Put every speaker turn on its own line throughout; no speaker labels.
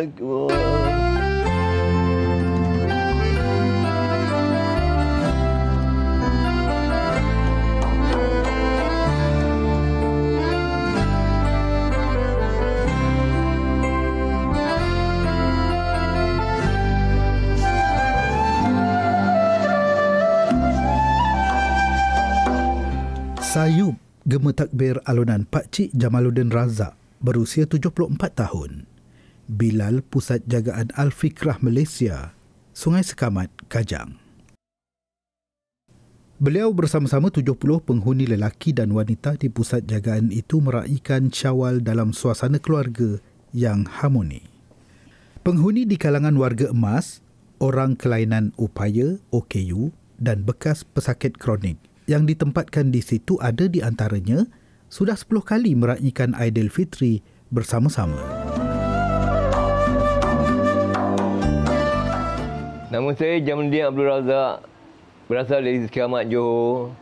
Akbar.
Sayub gema takbir alunan Pakcik Jamaluddin Razak berusia 74 tahun. Bilal Pusat Jagaan Al-Fikrah Malaysia, Sungai Sekamat, Kajang. Beliau bersama-sama 70 penghuni lelaki dan wanita di pusat jagaan itu meraihkan Syawal dalam suasana keluarga yang harmoni. Penghuni di kalangan warga emas, orang kelainan upaya OKU dan bekas pesakit kronik yang ditempatkan di situ ada di antaranya sudah 10 kali meraihkan Aidilfitri bersama-sama.
Nama saya Jamaluddin Abdul Razak, berasal dari Sekamat, Johor.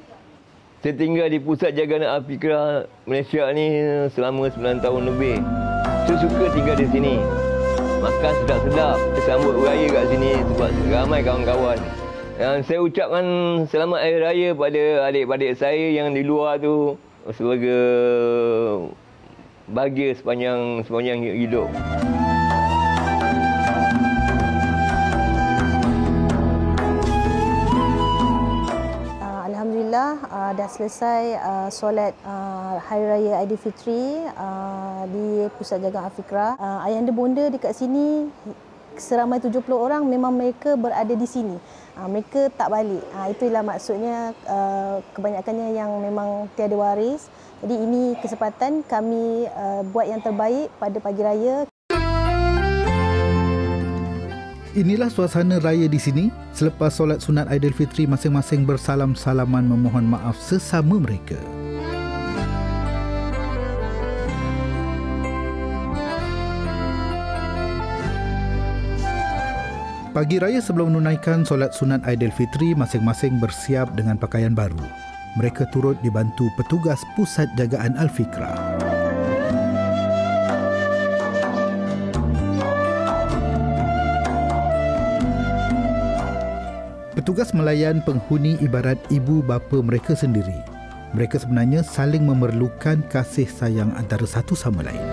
Saya tinggal di Pusat Jagaan Al-Fikrah Malaysia ni selama 9 tahun lebih. Saya suka tinggal di sini. Makan sedap-sedap, sambut raya kat sini sebab ramai kawan-kawan. Dan saya ucapkan selamat Hari Raya pada adik-adik saya yang di luar tu. Semoga bahagia sepanjang hidup.
Alhamdulillah dah selesai solat Hari Raya Aidilfitri di Pusat Jagaan Al-Fikrah. Ayahanda bonda dekat sini seramai 70 orang memang mereka berada di sini. Mereka tak balik. Itulah maksudnya kebanyakannya yang memang tiada waris. Jadi ini kesempatan kami buat yang terbaik pada pagi raya.
Inilah suasana raya di sini. Selepas solat sunat Aidilfitri, masing-masing bersalam-salaman memohon maaf sesama mereka. Pagi raya sebelum menunaikan solat sunat Aidilfitri, masing-masing bersiap dengan pakaian baru. Mereka turut dibantu petugas Pusat Jagaan Al-Fikrah. Petugas melayan penghuni ibarat ibu bapa mereka sendiri. Mereka sebenarnya saling memerlukan kasih sayang antara satu sama lain.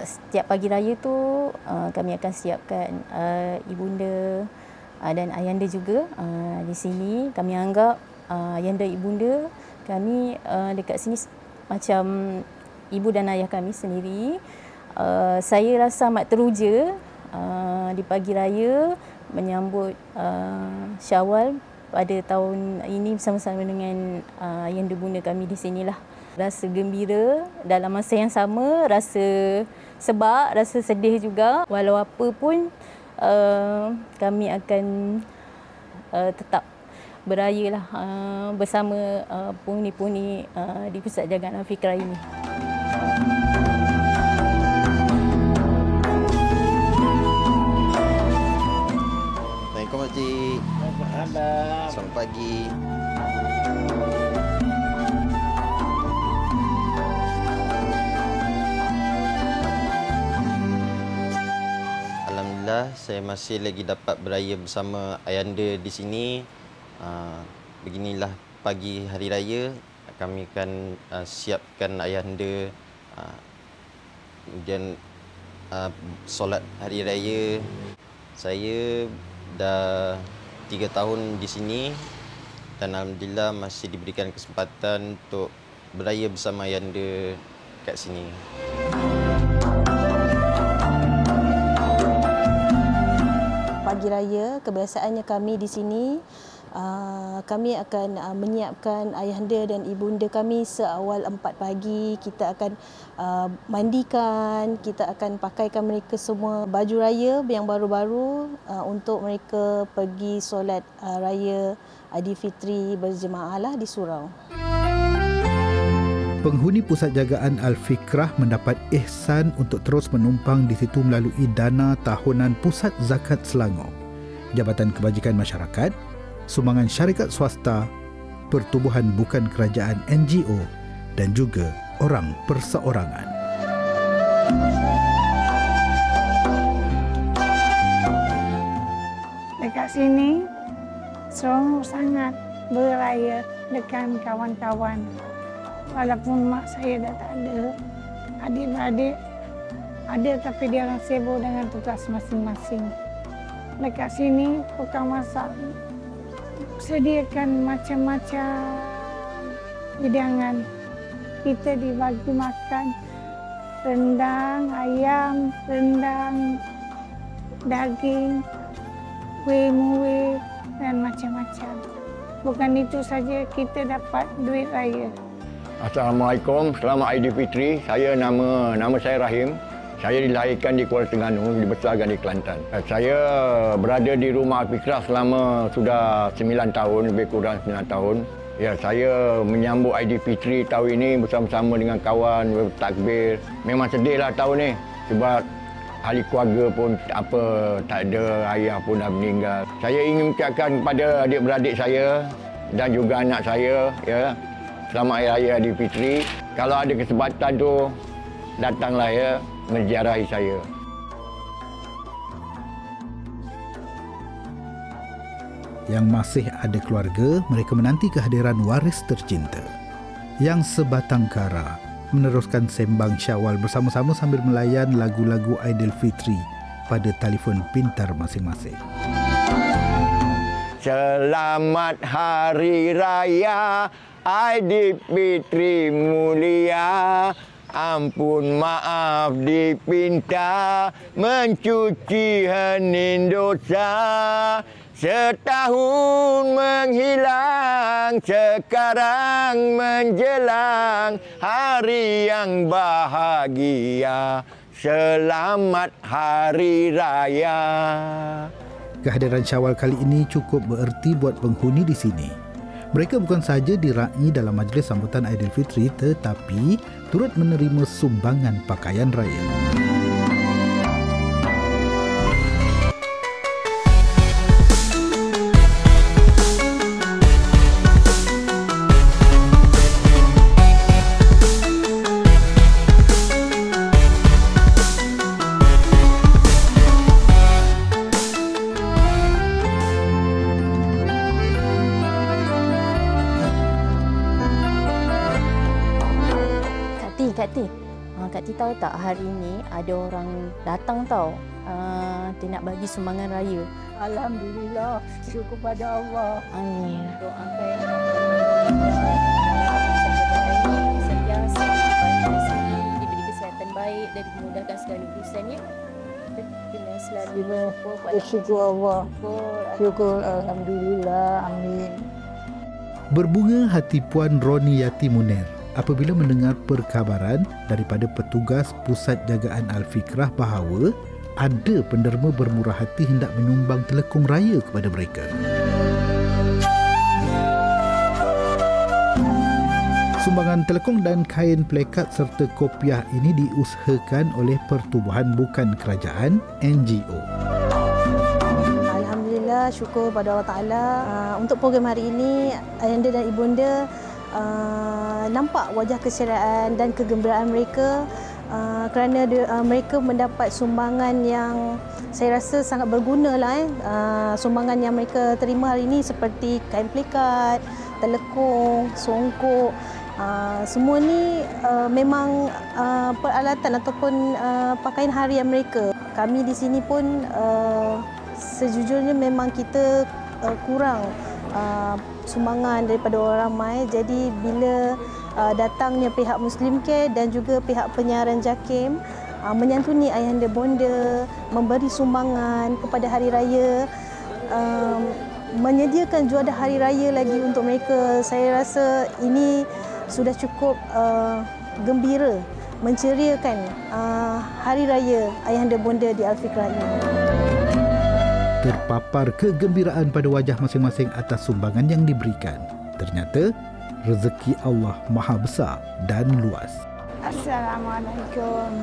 Setiap pagi raya tu kami akan siapkan ibunda dan ayahanda juga di sini. Kami anggap ayahanda ibunda kami dekat sini macam ibu dan ayah kami sendiri. Saya rasa amat teruja di pagi raya menyambut Syawal pada tahun ini bersama-sama dengan ayahanda bunda kami di sinilah. Rasa gembira, dalam masa yang sama rasa sebab, rasa sedih juga. Walau apa pun kami akan tetap beraya lah bersama penghuni-penghuni di Pusat Jagaan Al-Fikrah ini.
Assalamualaikum Pakcik. Selamat pagi. Alhamdulillah, saya masih lagi dapat beraya bersama ayahanda di sini. Beginilah pagi hari raya, kami akan siapkan ayahanda, kemudian solat hari raya. Saya dah 3 tahun di sini dan alhamdulillah masih diberikan kesempatan untuk beraya bersama ayahanda kat sini.
Pagi raya, kebiasaannya kami di sini, kami akan menyiapkan ayahanda dan ibunda kami seawal 4 pagi. Kita akan mandikan, kita akan pakaikan mereka semua baju raya yang baru-baru untuk mereka pergi solat raya Aidilfitri berjemaah lah di surau.
Penghuni Pusat Jagaan Al-Fikrah mendapat ihsan untuk terus menumpang di situ melalui dana tahunan Pusat Zakat Selangor, Jabatan Kebajikan Masyarakat, sumbangan syarikat swasta, pertubuhan bukan kerajaan NGO dan juga orang perseorangan.
Dekat sini seronok sangat beraya dengan kawan-kawan. Walaupun mak saya dah tak ada, adik-beradik ada tapi dia orang sibuk dengan tugas masing-masing. Dekat sini tukang masak sediakan macam-macam hidangan. Kita dibagi makan rendang, ayam, rendang, daging, kuih-muih dan macam-macam. Bukan itu saja, kita dapat duit raya.
Assalamualaikum, selamat Aidilfitri. Nama saya Rahim. Saya dilahirkan di Kuala Terengganu, dibesarkan di Kelantan. Saya berada di rumah Al-Fikrah selama sudah 9 tahun, lebih kurang 9 tahun. Ya, saya menyambut Aidilfitri tahun ini bersama-sama dengan kawan, bertakbir. Memang sedihlah tahun ni sebab ahli keluarga pun tak ada, ayah pun dah meninggal. Saya ingin mengucapkan kepada adik-beradik saya dan juga anak saya, ya, selamat Hari Raya Aidilfitri. Kalau ada kesempatan tu, datanglah ya, menziarahi saya.
Yang masih ada keluarga, mereka menanti kehadiran waris tercinta yang sebatang kara meneruskan sembang Syawal bersama-sama sambil melayan lagu-lagu Aidilfitri pada telefon pintar masing-masing.
Selamat Hari Raya Aidilfitri mulia, ampun maaf dipinta, mencuci hening dosa. Setahun menghilang, sekarang menjelang hari yang bahagia. Selamat Hari Raya.
Kehadiran Syawal kali ini cukup bererti buat penghuni di sini. Mereka bukan sahaja dirai dalam majlis sambutan Aidilfitri tetapi turut menerima sumbangan pakaian raya.
Kak Ti tahu tak hari ni ada orang datang tau. Dia nak bagi sumbangan raya.
Alhamdulillah, syukur pada Allah.
Amin.
Doakan
sentiasa diberi kesihatan baik dan dimudahkan segala urusannya. Kena selalu
bersyukur Allah. Syukur Alhamdulillah. Amin.
Berbunga hati Puan Roni Yati Munir apabila mendengar perkabaran daripada petugas Pusat Jagaan Al-Fikrah bahawa ada penderma bermurah hati hendak menyumbang telekung raya kepada mereka. Sumbangan telekung dan kain plekat serta kopiah ini diusahakan oleh pertubuhan bukan kerajaan NGO.
Alhamdulillah, syukur pada Allah Ta'ala. Untuk program hari ini, Ayahanda dan Ibunda nampak wajah keseriaan dan kegembiraan mereka kerana mereka mendapat sumbangan yang saya rasa sangat berguna lah. Sumbangan yang mereka terima hari ini seperti kain plekat, telekung, songkok, semua ni memang peralatan ataupun pakaian harian mereka. Kami di sini pun sejujurnya memang kita kurang sumbangan daripada orang ramai. Jadi bila datangnya pihak Muslim Care dan juga pihak penyiaran JAKIM menyantuni Ayahanda Bonda, memberi sumbangan kepada hari raya, menyediakan juadah hari raya lagi untuk mereka, saya rasa ini sudah cukup gembira, menceriakan hari raya Ayahanda Bonda di Al-Fikrah ini.
Terpapar kegembiraan pada wajah masing-masing atas sumbangan yang diberikan. Ternyata rezeki Allah Maha Besar dan luas.
Assalamualaikum.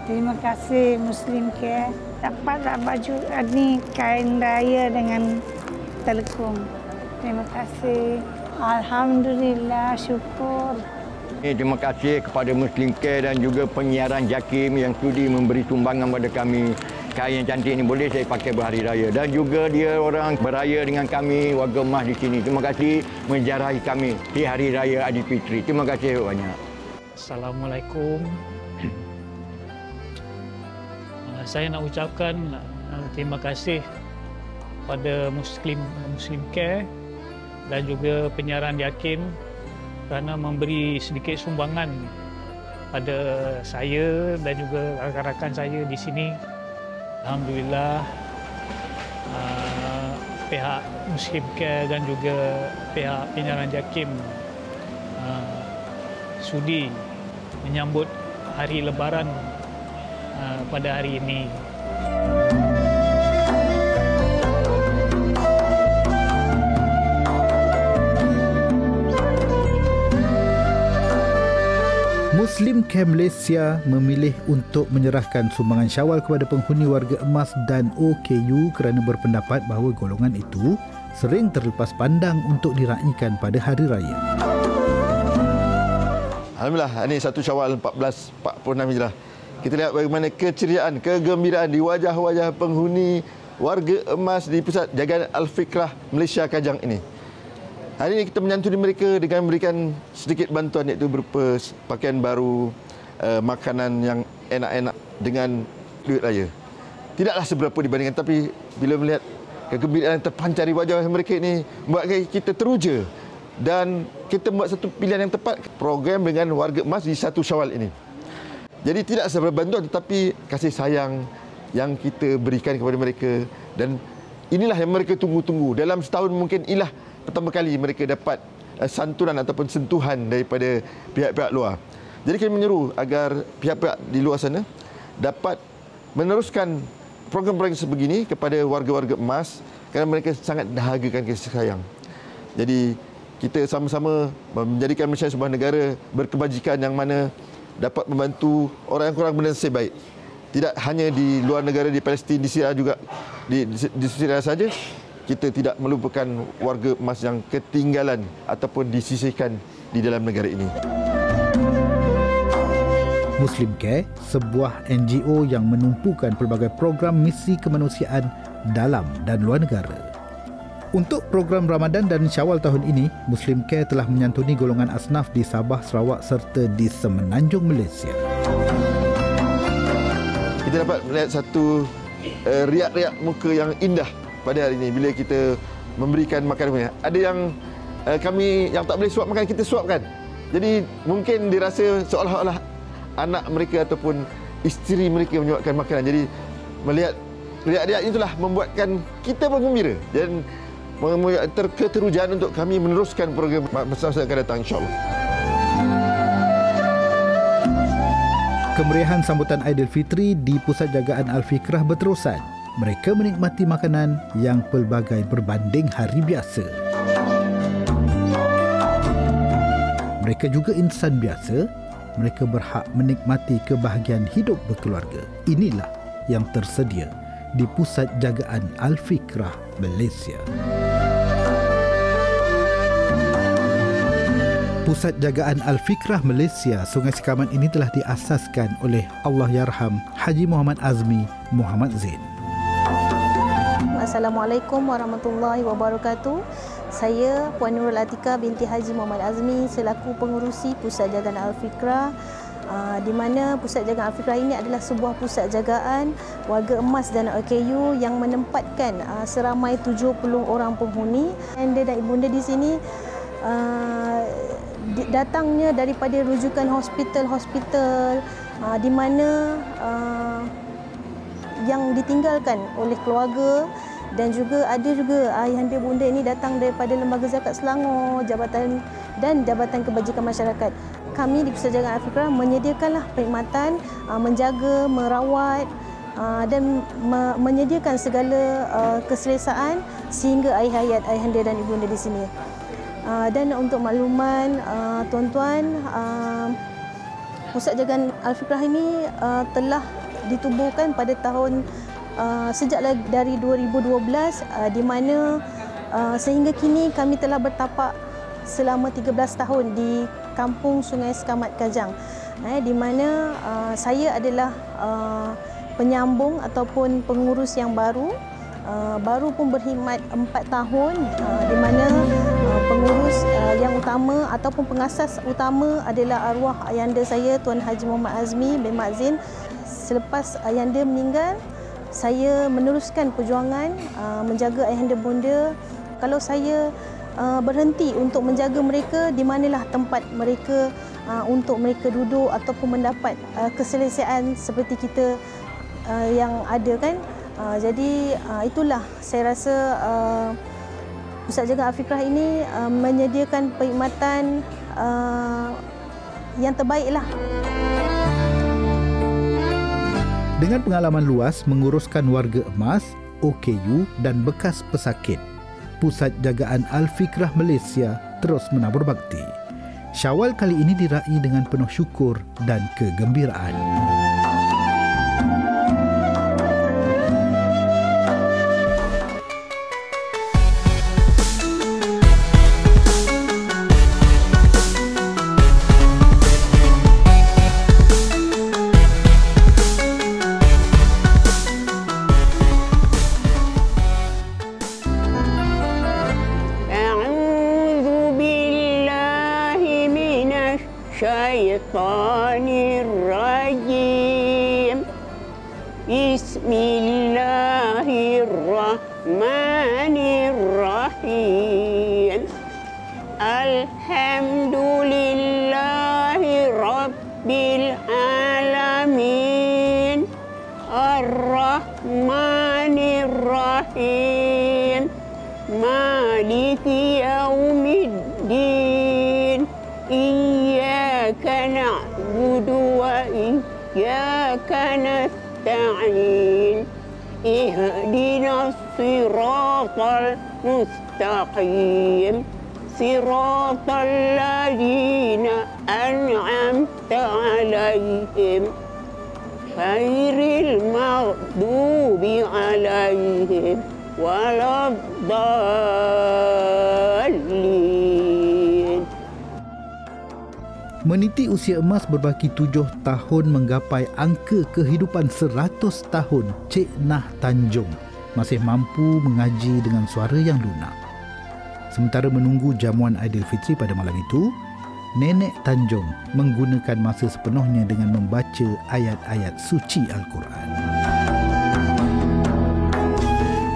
Terima kasih Muslim Care. Dapatlah baju ni, kain raya dengan telekung. Terima kasih. Alhamdulillah, syukur.
Terima kasih kepada Muslim Care dan juga penyiaran JAKIM yang sudi memberi sumbangan pada kami. Kain yang cantik ini boleh saya pakai berhari raya. Dan juga dia orang beraya dengan kami, warga emas di sini. Terima kasih menjarahi kami di Hari Raya Aidilfitri. Terima kasih banyak.
Assalamualaikum. Saya nak ucapkan terima kasih pada Muslim Care dan juga penyiaran JAKIM kerana memberi sedikit sumbangan pada saya dan juga rakan-rakan saya di sini. Alhamdulillah, pihak Muslim Care dan juga pihak penyiaran JAKIM sudi menyambut hari Lebaran pada hari ini.
Muslim Care Malaysia memilih untuk menyerahkan sumbangan Syawal kepada penghuni warga emas dan OKU kerana berpendapat bahawa golongan itu sering terlepas pandang untuk diraikan pada hari raya.
Alhamdulillah, ini 1 Syawal 1446 Hijrah. Kita lihat bagaimana keceriaan, kegembiraan di wajah-wajah penghuni warga emas di Pusat Jagaan Al-Fikrah Malaysia Kajang ini. Hari ini kita menyantuni mereka dengan memberikan sedikit bantuan iaitu berupa pakaian baru, makanan yang enak-enak dengan duit raya. Tidaklah seberapa dibandingkan, tapi bila melihat kegembiraan yang terpancar di wajah mereka ini membuatkan kita teruja dan kita membuat satu pilihan yang tepat, program dengan warga emas di 1 Syawal ini. Jadi tidak seberapa bantuan tetapi kasih sayang yang kita berikan kepada mereka, dan inilah yang mereka tunggu-tunggu. Dalam setahun mungkin inilah pertama kali mereka dapat santunan ataupun sentuhan daripada pihak-pihak luar. Jadi kami menyeru agar pihak-pihak di luar sana dapat meneruskan program-program sebegini kepada warga-warga emas kerana mereka sangat dahagakan kasih sayang. Jadi kita sama-sama menjadikan Malaysia sebuah negara berkebajikan yang mana dapat membantu orang yang kurang bernasib baik. Tidak hanya di luar negara, di Palestin, di Syria juga, di Syria saja. Kita tidak melupakan warga emas yang ketinggalan ataupun disisihkan di dalam negara ini.
Muslim Care, sebuah NGO yang menumpukan pelbagai program misi kemanusiaan dalam dan luar negara. Untuk program Ramadan dan Syawal tahun ini, Muslim Care telah menyantuni golongan asnaf di Sabah, Sarawak serta di Semenanjung Malaysia.
Kita dapat melihat satu riak-riak muka yang indah pada hari ini bila kita memberikan makanan. Ada yang kami yang tak boleh suap makan, kita suapkan. Jadi mungkin dirasa seolah-olah anak mereka ataupun isteri mereka menyuapkan makanan. Jadi melihat riak-riak itulah membuatkan kita bergembira dan keterujan untuk kami meneruskan program masa akan datang, insya-Allah.
Kemeriahan sambutan Aidilfitri di Pusat Jagaan Al-Fikrah berterusan. Mereka menikmati makanan yang pelbagai berbanding hari biasa. Mereka juga insan biasa. Mereka berhak menikmati kebahagiaan hidup berkeluarga. Inilah yang tersedia di Pusat Jagaan Al-Fikrah Malaysia. Pusat Jagaan Al-Fikrah Malaysia Sungai Sekaman ini telah diasaskan oleh Allahyarham Haji Muhammad Azmi Muhammad Zain.
Assalamualaikum warahmatullahi wabarakatuh. Saya Puan Nurul Atika binti Haji Muhammad Azmi selaku pengurusi Pusat Jagaan Al-Fikrah, di mana Pusat Jagaan Al-Fikrah ini adalah sebuah pusat jagaan warga emas dan OKU yang menempatkan seramai 70 orang penghuni. Ayahanda dan ibunda di sini datangnya daripada rujukan hospital-hospital di mana yang ditinggalkan oleh keluarga, dan juga ada juga ayahanda bunda ini datang daripada Lembaga Zakat Selangor, Jabatan Kebajikan Masyarakat. Kami di Pusat Jagaan Al-Fikrah menyediakanlah perkhidmatan menjaga, merawat dan menyediakan segala keselesaan sehingga akhir hayat ayahanda dan ibunda di sini. Dan untuk makluman tuan-tuan, Pusat Jagaan Al-Fikrah ini telah ditubuhkan pada tahun sejak dari 2012, di mana sehingga kini kami telah bertapak selama 13 tahun di Kampung Sungai Sekamat Kajang, di mana saya adalah penyambung ataupun pengurus yang baru pun berkhidmat 4 tahun, di mana pengurus yang utama ataupun pengasas utama adalah arwah ayahanda saya Tuan Haji Muhammad Azmi bin Mak Zin. Selepas ayahanda meninggal, saya meneruskan perjuangan menjaga ayahanda bonda. Kalau saya berhenti untuk menjaga mereka, di manalah tempat mereka untuk mereka duduk ataupun mendapat keselesaan seperti kita yang ada kan. Jadi itulah saya rasa Pusat Jagaan Al-Fikrah ini menyediakan perkhidmatan yang terbaiklah.
Dengan pengalaman luas menguruskan warga emas, OKU dan bekas pesakit, Pusat Jagaan Al-Fikrah Malaysia terus menabur bakti. Syawal kali ini diraih dengan penuh syukur dan kegembiraan.
Syaitanirrajim. Bismillahirrahmanirrahim. Alhamdulillahi Rabbil Alamin. Ar-Rahmanirrahim. Maliki Yaumiddin. Iyyaka na'budu wa iyyaka nasta'in. Ihdinas siratal mustaqim. Siratal ladzina an'amta 'alaihim ghairil maghdubi 'alaihim waladdallin.
Meniti usia emas berbaki 7 tahun menggapai angka kehidupan 100 tahun, Cik Nah Tanjung masih mampu mengaji dengan suara yang lunak. Sementara menunggu jamuan Aidilfitri pada malam itu, Nenek Tanjung menggunakan masa sepenuhnya dengan membaca ayat-ayat suci Al-Quran.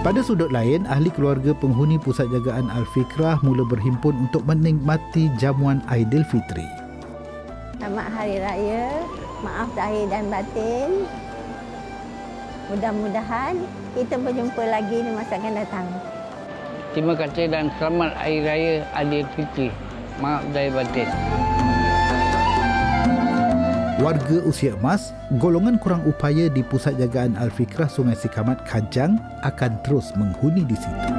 Pada sudut lain, ahli keluarga penghuni Pusat Jagaan Al-Fikrah mula berhimpun untuk menikmati jamuan Aidilfitri.
Selamat Hari Raya, maaf zahir dan batin. Mudah-mudahan kita berjumpa lagi di masa akan datang.
Terima kasih dan selamat Hari Raya Aidilfitri. Maaf zahir batin.
Warga usia emas, golongan kurang upaya di Pusat Jagaan Al-Fikrah Sungai Sekamat Kajang akan terus menghuni di situ.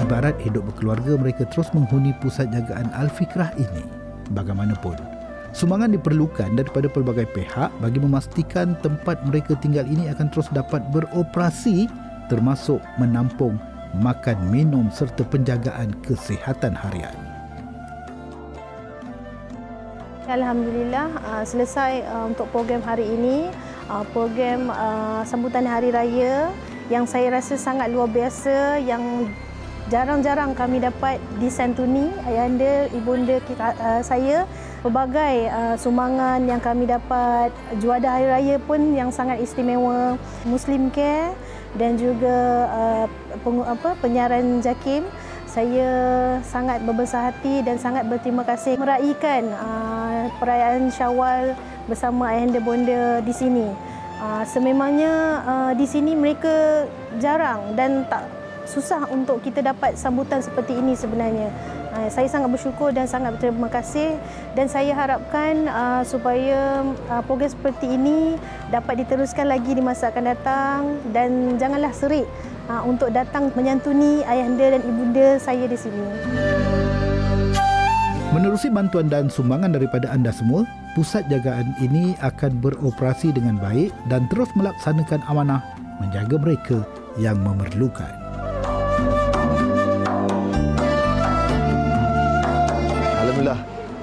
Ibarat hidup berkeluarga, mereka terus menghuni Pusat Jagaan Al-Fikrah ini. Bagaimanapun, sumbangan diperlukan daripada pelbagai pihak bagi memastikan tempat mereka tinggal ini akan terus dapat beroperasi, termasuk menampung makan, minum serta penjagaan kesihatan harian.
Alhamdulillah, selesai untuk program hari ini, program sambutan Hari Raya yang saya rasa sangat luar biasa, yang jarang-jarang kami dapat disantuni ayahanda, ibunda saya. Pelbagai sumbangan yang kami dapat, juadah Hari Raya pun yang sangat istimewa, Muslim Care dan juga penyiaran JAKIM. Saya sangat berbesar hati dan sangat berterima kasih meraihkan perayaan Syawal bersama ayahanda bonda di sini. Sememangnya di sini mereka jarang dan tak susah untuk kita dapat sambutan seperti ini sebenarnya. Saya sangat bersyukur dan sangat berterima kasih, dan saya harapkan supaya program seperti ini dapat diteruskan lagi di masa akan datang, dan janganlah serik untuk datang menyantuni ayahanda dan ibunda saya di sini.
Menerusi bantuan dan sumbangan daripada anda semua, Pusat Jagaan ini akan beroperasi dengan baik dan terus melaksanakan amanah menjaga mereka yang memerlukan.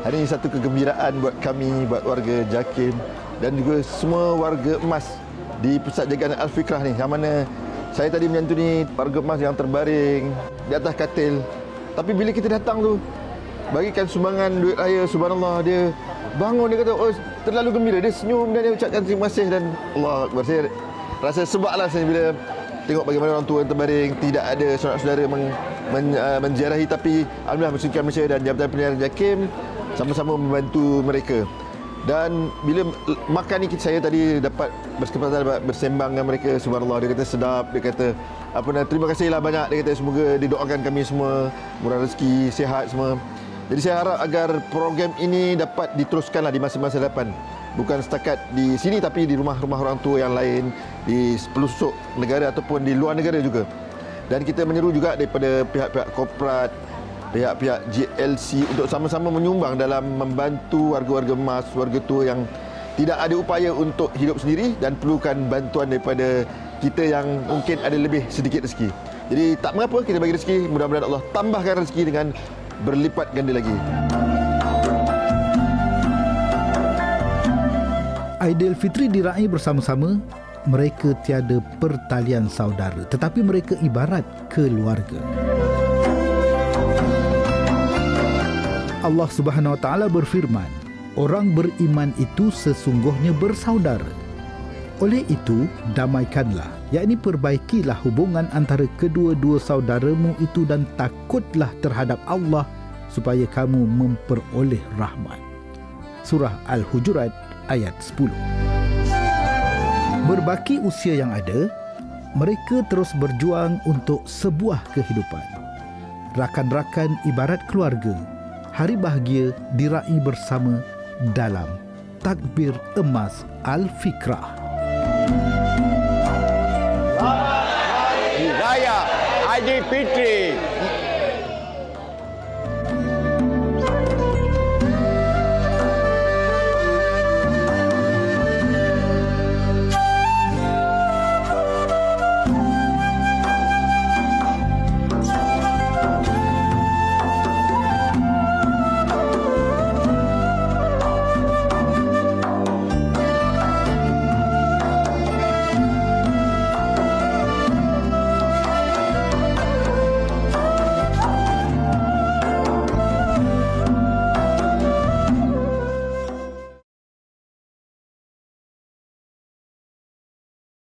Hari ini satu kegembiraan buat kami, buat warga JAKIM dan juga semua warga emas di Pusat Jagaan Al-Fikrah ni. Yang mana saya tadi menyantuni warga emas yang terbaring di atas katil. Tapi bila kita datang tu, bagikan sumbangan duit raya, subhanallah, dia bangun, dia kata, oh, terlalu gembira. Dia senyum dan dia ucapkan terima kasih dan Allah Akbar. Saya rasa sebablah saya bila tengok bagaimana orang tua yang terbaring, tidak ada saudara-saudara menziarahi, tapi alhamdulillah Muslim Malaysia dan Jabatan Pendidikan JAKIM sama-sama membantu mereka. Dan bila makan ni, saya tadi dapat berkesempatan bersembang dengan mereka, subhanallah, dia kata sedap, dia kata terima kasihlah banyak, dia kata semoga didoakan kami semua murah rezeki, sihat semua. Jadi saya harap agar program ini dapat diteruskanlah di masa-masa depan. Bukan setakat di sini tapi di rumah-rumah orang tua yang lain, di pelosok negara ataupun di luar negara juga. Dan kita menyeru juga daripada pihak-pihak korporat, pihak-pihak GLC untuk sama-sama menyumbang dalam membantu warga-warga emas, warga tua yang tidak ada upaya untuk hidup sendiri dan perlukan bantuan daripada kita yang mungkin ada lebih sedikit rezeki. Jadi tak mengapa kita bagi rezeki, mudah-mudahan Allah tambahkan rezeki dengan berlipat ganda lagi.
Aidilfitri diraih bersama-sama. Mereka tiada pertalian saudara, tetapi mereka ibarat keluarga. Allah Subhanahu Wa Taala berfirman, orang beriman itu sesungguhnya bersaudara. Oleh itu, damaikanlah, yakni perbaikilah hubungan antara kedua-dua saudaramu itu dan takutlah terhadap Allah supaya kamu memperoleh rahmat. Surah Al-Hujurat ayat 10. Berbaki usia yang ada, mereka terus berjuang untuk sebuah kehidupan. Rakan-rakan ibarat keluarga, hari bahagia diraih bersama dalam Takbir Emas Al-Fikrah.
Selamat Hari Raya Aidilfitri